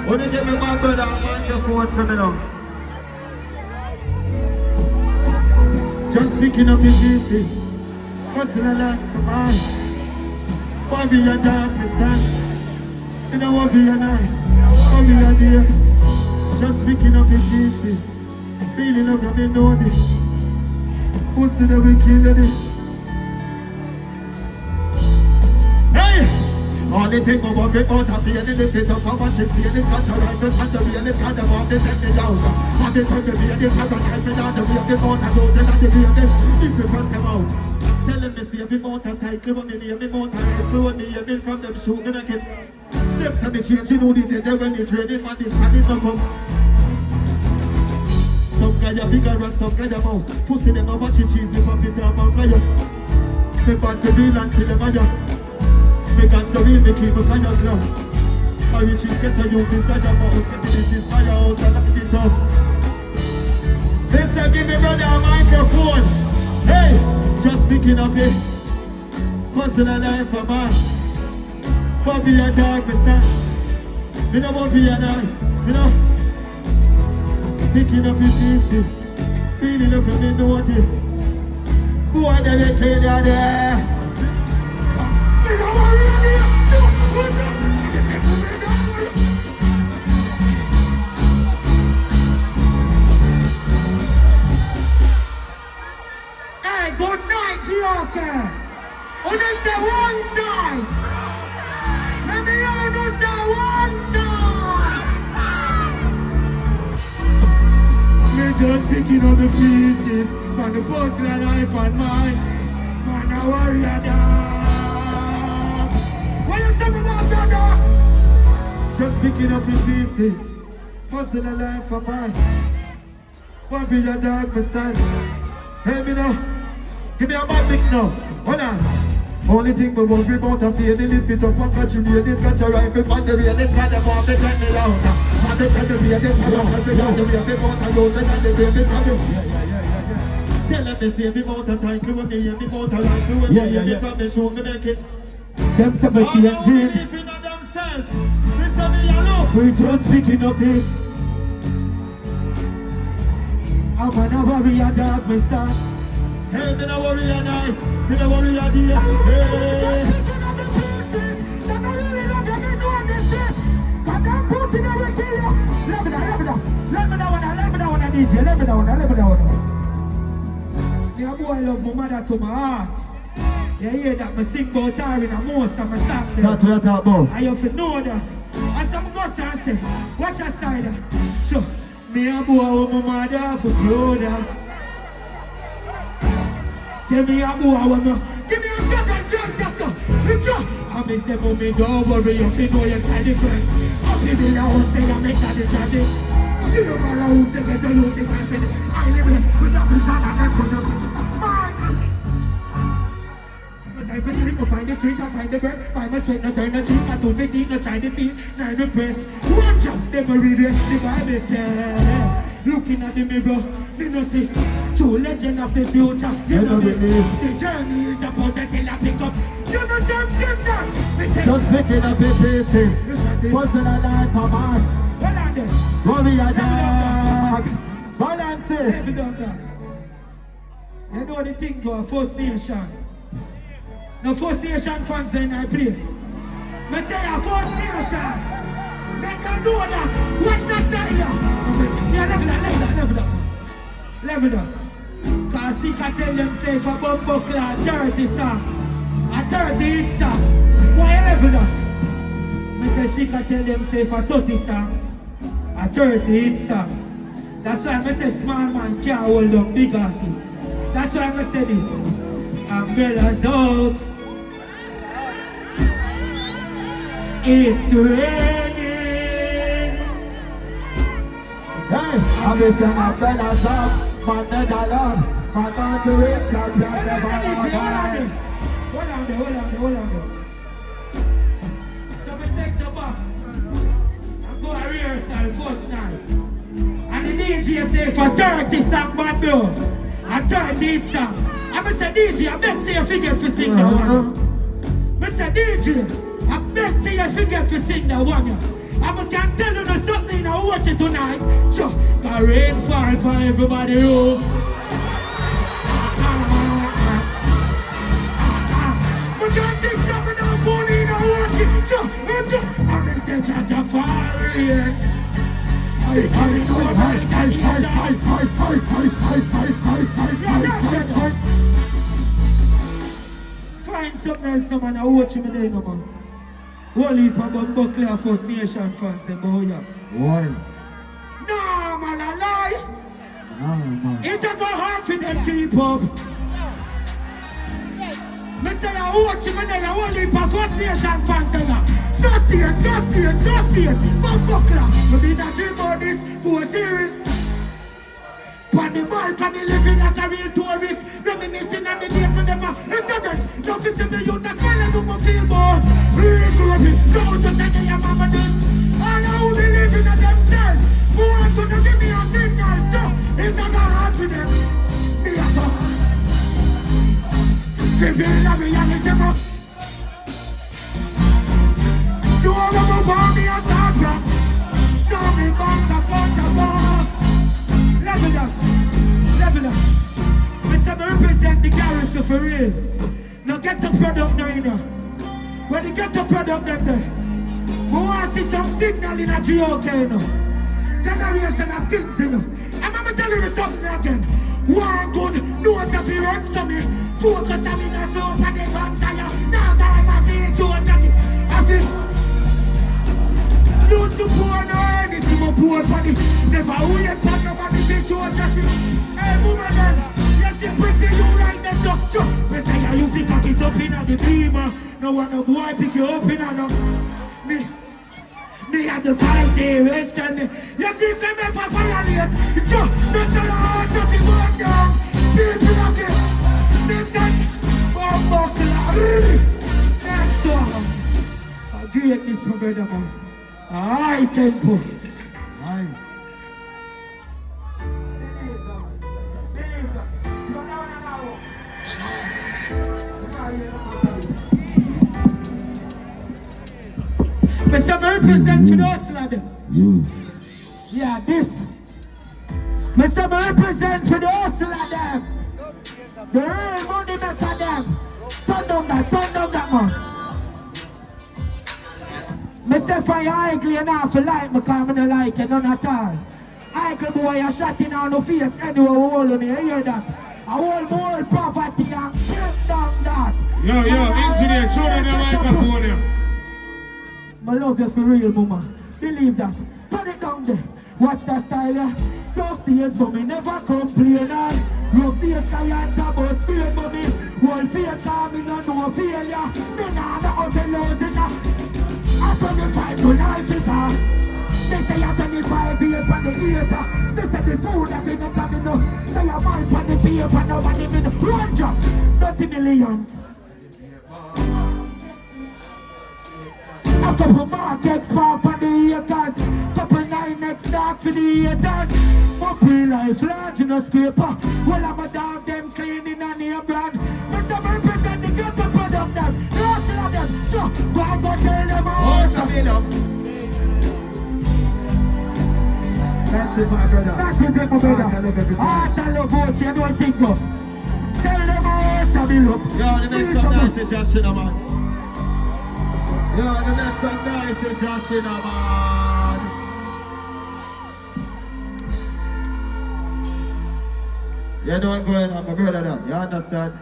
When you get me my brother, I'm on your phone for me now. Just picking up in pieces. Hustling a lot for mine. Why be a darkness time? You know what be a night? Why be a day? Just picking up in pieces. Feeling up and me know this. Who's the we kill it? Hey! Only thing we want get out of the end, lift it up, how much it's the end, catch a rifle, and the real kind of one, they take me down. And they turn the beard, they have a take me down, the real the mountain, and the beard, it's the first time out. Telling me, see if you mountain tight, clear me near me mountain, flew me, you been from them shoot, me make it. Them say me change, you know this, they when you trade it, man, this hand it no come. Some guy a bigger rock, some guy a mouse. Pussy them a watching cheese, me pop it off and fire. Me bad to deal until them a ya. Me can't real, me keep me kind of clowns. My riches get a youth inside your mouse. Get the riches firehouse and lock it up. They say give me brother a microphone. Hey, just picking up it. Hustle a life for man. But be a darkness now. Me no want be a night, you know. Picking up your pieces, feeling up and me know it. Who are they kill you there? Me no worry on you, jump, watch out. Me say me no worry. Hey, good night, G.O.K. On they say one side. Let me hear you say one side. Just picking up the pieces from the first life and mine. Man, a warrior dog. What you say about brother? Just picking up the pieces. Hustle a life and mine. What be your dog, me stand? Hey, me now. Give me a bad mix now. Hold on. Only thing we worry about a feeling, lift it up and catch it, it catch a rifle from the real, it can them off, they turn me down. And they turn the real, they turn me down, the real, they want to go, they can the baby from you. Tell them they say every amount of time, when me every amount of life, when me every time they show me make it. Them say me change it. Believing on themselves, they say me alone. We just picking up it. I'm gonna worry a dog, me start. Hey, me no worry a night, me no worry a day. Hey. Let me know. Yeah, boy, I love my mother to my heart. You hear that? Me sing about her in a most of my song. That's what I talk about. I have to know that. As some goes and say, watch a style. So, me a boy with my mother for brother. Say me a boy with me. Give me a second chance, that's all. I may say, mommy, don't worry, you can know your child different. I feel the house, they are make that decision. She don't know who's the get to lose the confidence. I live with a vision and I put up. I find the street, I find the bird. Find my sweat, no turn the cheek. I don't think, no try the feet, no repress. Watch out, never read it. The Bible says, looking at the mirror, me no see true legend of the future. You know me, the journey is a process till I pick up. You know some symptoms. Just picking up in pieces. Puzzle a life for man. Well on there. Warrior dog. Balance it. Never done that. You know the thing to a First Nation. The First Nation fans in our place. Me say a First Nation. They can do that. Watch that style. Yeah, level up. Cause he can tell them say for Bumbo Clad 30 song. A 30 hit song. Why level up? Me say he can tell them say for 30 song. A 30 hit song. That's why me say small man can't hold up big artists. That's why me say this. Umbrellas out. It's raining. Hey, I'm just an umbrellas out. Man, not alone. Man, not to reach out. Hold on there. So me sex up and go a rehearsal first night. And the DJ say for 30 song, bad bro. A 30 song. I say DJ, I beg say you forget to sing that one. I say DJ, I beg say you forget to sing that one. I can tell you something, I watch it tonight. So, the rain fall for everybody roof. But just six coming on phone in, I watch it. So, I'm in the judge of fire. Find something else, no man. I watch him today, no man. Whole heap of Bumbleclaw First Nation fans, them boy, yeah. Why? No, man, I lie. No, man. It don't go hard for them keep up. Me say I watch him today, I whole heap of First Nation fans, there. So state. Bumbleclaw. We be that dream about this for a series. On the balcony living like a real tourist. Reminiscing on the days we never established. Now visit me youth a smile and do me feel bored. Regretting, don't just say they are mama this. All who believe in themselves. Who want to know give me a signal. So, it don't go hard for them. Me a talk. Reveal a reality book. No one will move me a start from. No me back a front a bar. Level up. Mr. Me represent the garrison for real. Now get the product now, you know. When you get the product them there, we want to see some signal in a GOK, you know. Generation of things, you know. I'm going to tell you something again. One good, knows if you run some me. Focus on me, no soap and the vampire. Now time I see it so jacket. I feel used to pour no anything more poor funny. Never wait for nobody to show just you. Hey woman then, yes you pretty you right there so. But say you fit cock it up in the beamer. No one no boy pick you up in no. Me have the 5-day rest and me. You see if them ever violate. Me say oh stuff you burn down. People of it. Me say Bumbleclaw. Next song. Greatness for brother man. High tempo. High. Mr. Represent for those lads. Yeah, this. Mr. Represent for the hustle of them. The real money maker them. Turn down that man. Myself and your ugly enough for like me because I don't like it none at all. Ugly boy a shot in on the face anyway we hold me, you hear that? I hold more poverty and kill down that. Yo, engineer, turn on the microphone here. I love you for real, mama. Believe that. Turn it down there. Watch that style, yeah. Tough days, but me never complain. Rough days, I ain't about straight, but me whole fear time, me no know failure. Me nah the other losing. I 25 to life is hard. They say I 25 years for the theater. They say the food that we not have enough. Say I mind for the paper, nobody been one job. 30 millions. A couple markets far for the acres. Couple 9X dark for the haters. More pre-life large in a scraper. Well I'm a dog them cleaning a name brand. Mr. Represent the ghetto product them. Lots of them. So go and go tell them all. That's it, my brother. That's it, my brother. I love what you don't think of. Tell them all to be look. Yo, the next song nice is Josh man. Yo, the next song nice is Josh man. You know what's going on, my brother, that. You understand?